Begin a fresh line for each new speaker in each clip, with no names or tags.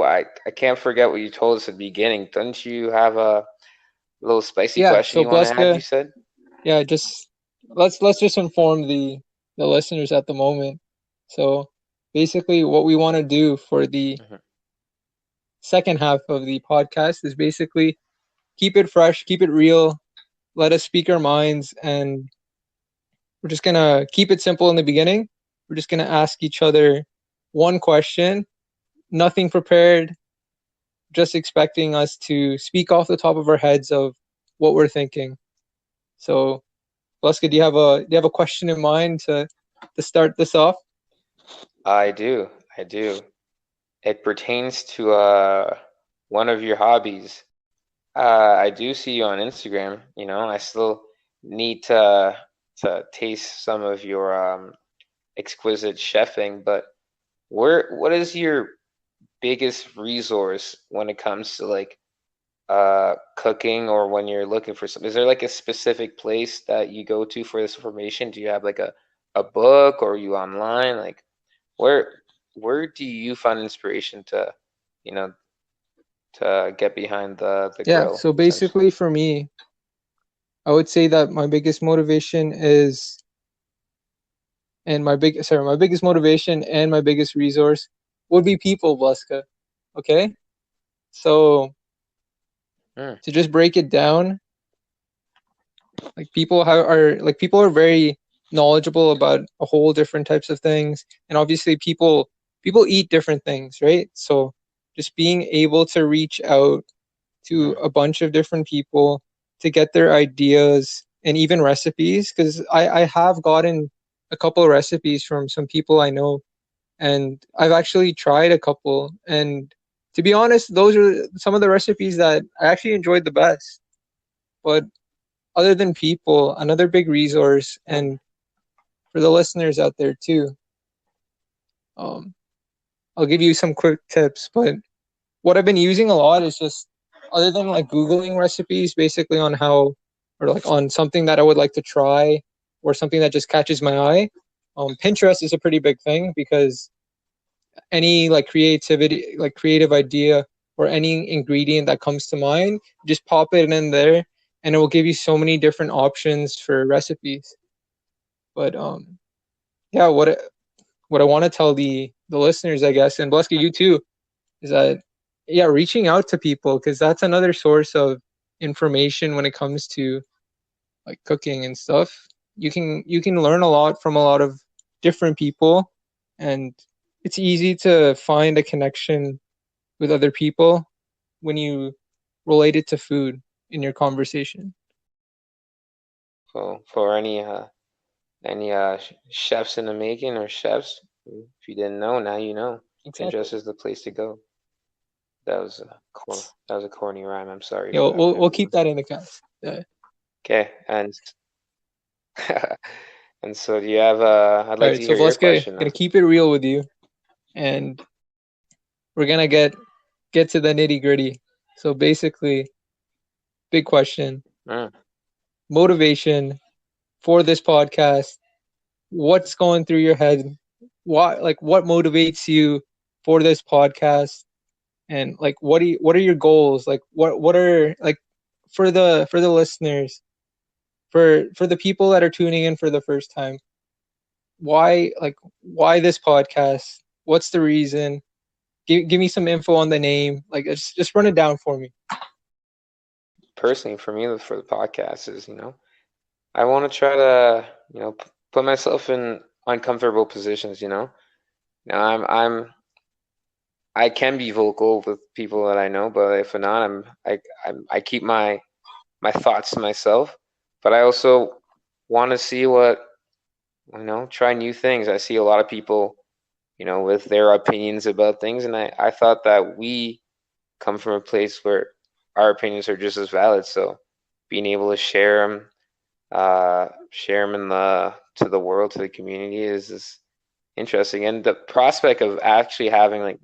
I can't forget what you told us at the beginning. Don't you have a little spicy
Yeah,
question
so
you want to add? You
Bleska,
said.
yeah, just let's just inform the listeners at the moment. So basically what we want to do for the
Mhm.
second half of the podcast is basically keep it fresh, keep it real, let us speak our minds, and we're just gonna keep it simple in the beginning. We're just gonna ask each other one question, nothing prepared, just expecting us to speak off the top of our heads of what we're thinking. So, Leska, do you have a question in mind to start this off?
I do. I do. It pertains to one of your hobbies. I do see you on Instagram. I still need to taste some of your exquisite chefing, but what is your biggest resource when it comes to like cooking, or when you're looking for something? Is there like a specific place that you go to for this information? Do you have like a book, or are you online? Like where where do you find inspiration to, you know, to get behind the
Yeah,
grill,
so
essentially?
basically for me, I would say that my biggest motivation is my biggest motivation and my biggest resource would be people, Bleska. Okay? So
Hmm.
to just break it down, people are very knowledgeable about a whole different types of things, and obviously people eat different things, right? So just being able to reach out to
Hmm.
a bunch of different people to get their ideas and even recipes, because I have gotten a couple of recipes from some people I know, and I've actually tried a couple, and to be honest, those are some of the recipes that I actually enjoyed the best. But other than people, another big resource,
Hmm.
and for the listeners out there too, um, I'll give you some quick tips. But what I've been using a lot is just, other than like Googling recipes, basically on how, or like on something that I would like to try, or something that just catches my eye. Pinterest is a pretty big thing, because any like creativity, like creative idea, or any ingredient that comes to mind, just pop it in there, and it will give you so many different options for recipes. But yeah, what I want to tell the listeners, I guess, and Bleska, you too, is that yeah, reaching out to people, because that's another source of information when it comes to like cooking and stuff. You can learn a lot from a lot of different people, and it's easy to find a connection with other people when you relate it to food in your conversation.
So for any chefs in the making, or chefs, if you didn't know, now you know.
Exactly.
Pinterest is the place to go. That was a corny rhyme. I'm sorry
Yeah,
for that,
we'll keep
everyone.
that in account. Yeah.
Okay, and and so do you have I'd
All
like
right,
to
so
hear your
Bleska,
question
gonna
now.
keep it real with you, and we're gonna get to the nitty gritty. So basically, big question:
Mm.
motivation for this podcast. What's going through your head? What motivates you for this podcast? And like, what are your goals? Like, what are like for the listeners, for the people that are tuning in for the first time? Why this podcast? What's the reason? Give me some info on the name. Like, just run it down for me.
Personally, for me, for the podcast is, I want to try to, put myself in uncomfortable positions. Now I can be vocal with people that I know, but if not, I keep my thoughts to myself. But I also want to see try new things. I see a lot of people, with their opinions about things, and I thought that we come from a place where our opinions are just as valid. So being able to share them in the to the world, to the community, is interesting. And the prospect of actually having like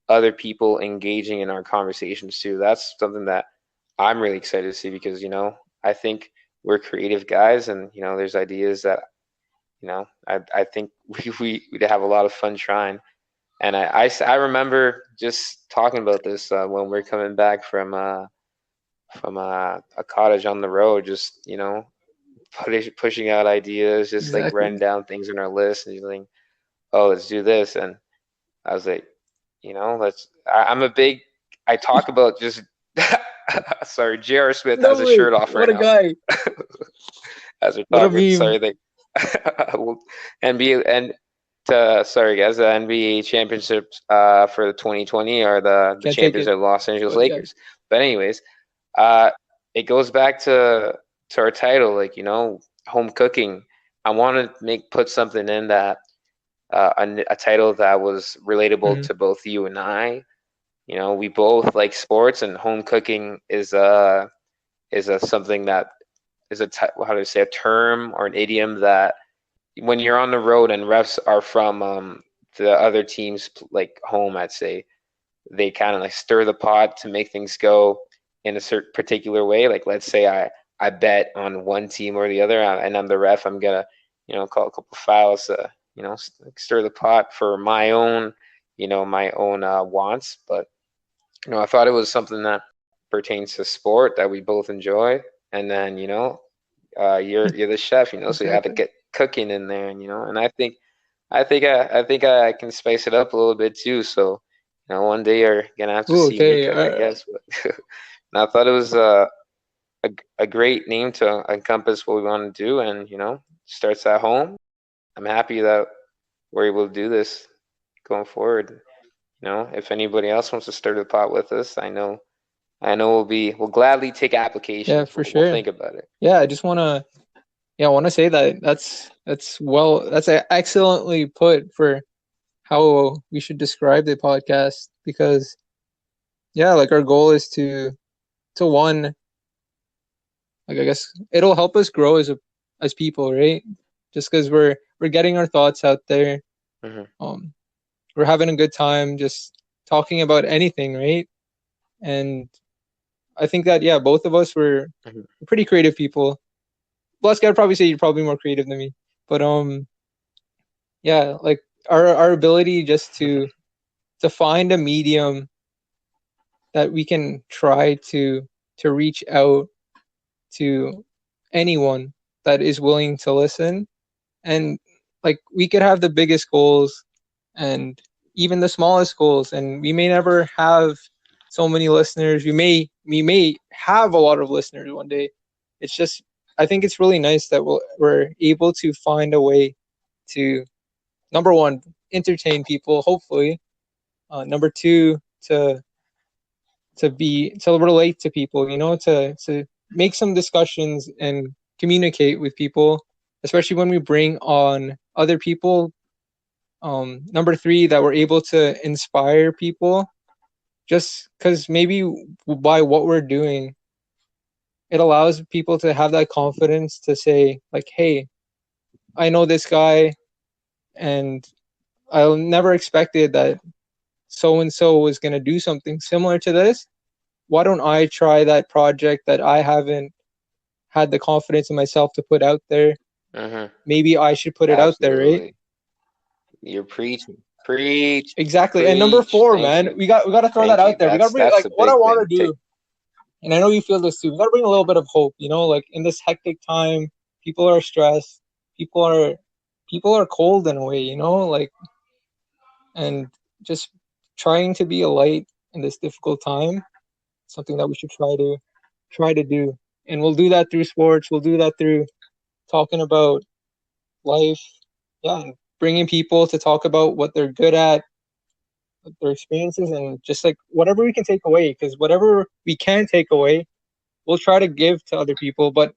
other people engaging in our conversations too, that's something that I'm really excited to see, because I think we're creative guys, and there's ideas that I think we'd have a lot of fun trying. And I remember just talking about this when we're coming back from a cottage on the road, just pushing out ideas, just like writing
Exactly.
down things on our list, and just like, oh, let's do this. And I was like, let's. I'm a big. I talk about just. Sorry, J.R. Smith has
No
a
way.
shirt off right
What a
now
guy.
as we're
What a
talking.
meme.
Sorry, like NBA and sorry guys, the NBA championships for the 2020 are the
Can't take
champions
it.
are the Los Angeles
But yeah.
Lakers. But anyways, uh, it goes back to our title, like home cooking. I want to put something in that a title that was relatable
Mhm.
to both you and I. We both like sports, and home cooking is a something that is how do I say, a term or an idiom that when you're on the road and refs are from the other team's like home, I'd say they kind of like stir the pot to make things go in a certain particular way. Like let's say I bet on one team or the other, and I'm the ref. I'm gonna call a couple fouls, stir the pot for my own wants. But I thought it was something that pertains to sport that we both enjoy, and then you're the chef, so you have to
Exactly.
get cooking in there, and I think I can spice it up a little bit too. So, one day you're gonna have to
Ooh,
see me
okay.
cook, I guess. But and I thought it was a great name to encompass what we want to do, and starts at home. I'm happy that we're able to do this going forward. If anybody else wants to stir the pot with us, I know we'll gladly take
Yeah,
applications.
for
We'll
sure.
think about it.
Yeah, I just wanna yeah, I wanna say that that's excellently put for how we should describe the podcast because yeah, like our goal is to one, like I guess it'll help us grow as people, right? Just because we're getting our thoughts out there.
Hmm.
Um, we're having a good time just talking about anything, right? And I think that yeah, both of us were
Hmm.
pretty creative people. Bless, I'd probably say you're probably more creative than me, but yeah, like our ability just to find a medium that we can try to reach out to anyone that is willing to listen, and like we could have the biggest goals and even the smallest goals, and we may never have so many listeners. We may have a lot of listeners one day. It's just I think it's really nice that we're able to find a way to, number one, entertain people, hopefully. Number two, to relate to people, to make some discussions and communicate with people, especially when we bring on other people. Number three, that we're able to inspire people, just because maybe by what we're doing, it allows people to have that confidence to say like, "Hey, I know this guy, and I never expected that so and so was gonna do something similar to this. Why don't I try that project that I haven't had the confidence in myself to put out there?
Hmm.
Maybe I should put it out there, right?"
Absolutely. You're preaching. Preach.
Exactly. And number
Preach.
four,
Thank
man,
you.
we got to throw that
Thank
out
you.
there. We got to bring,
That's
like,
a
what I
big
want
thing.
to do, and I know you feel this too. We got to bring a little bit of hope. Like in this hectic time, people are stressed. People are people are cold in a way. Like, and just trying to be a light in this difficult time. Something that we should try to do, and we'll do that through sports. We'll do that through talking about life. Yeah, and bringing people to talk about what they're good at, their experiences, and just like whatever we can take away, because whatever we can take away we'll try to give to other people, but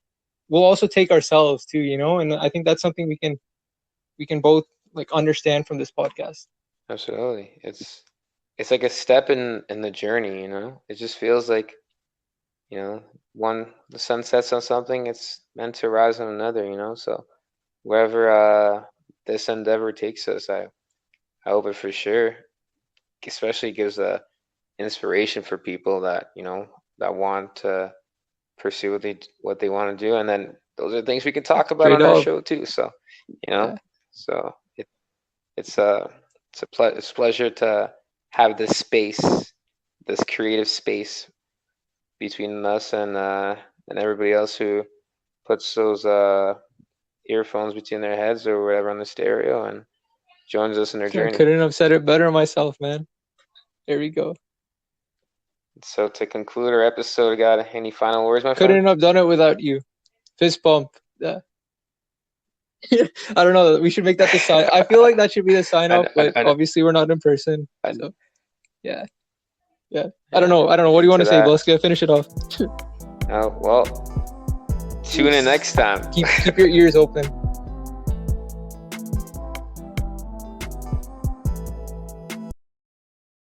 we'll also take ourselves too, and I think that's something we can both like understand from this podcast.
Absolutely. It's like a step in the journey, It just feels like, one the sun sets on something, it's meant to rise on another, So wherever this endeavor takes us, I hope it for sure, especially gives a inspiration for people that, that want to pursue what they want to do, and then those are things we can talk about
Straight
on our
up.
show too. So, you know,
Yeah.
so it's It's a pleasure to have this space, this creative space between us and everybody else who puts those earphones between their heads or whatever on the stereo and joins us in our
I
journey.
couldn't have said it better myself, man. There we go.
So to conclude our episode, got any final words, my
Couldn't
friend?
have done it without you. Fist bump. Yeah. I don't know. We should make that the sign. I feel like that should be the sign off, but obviously we're not in person. So yeah. I don't know. What do you want to say, Bosca? Finish it off.
Oh, well, tune in next time.
Keep your ears open.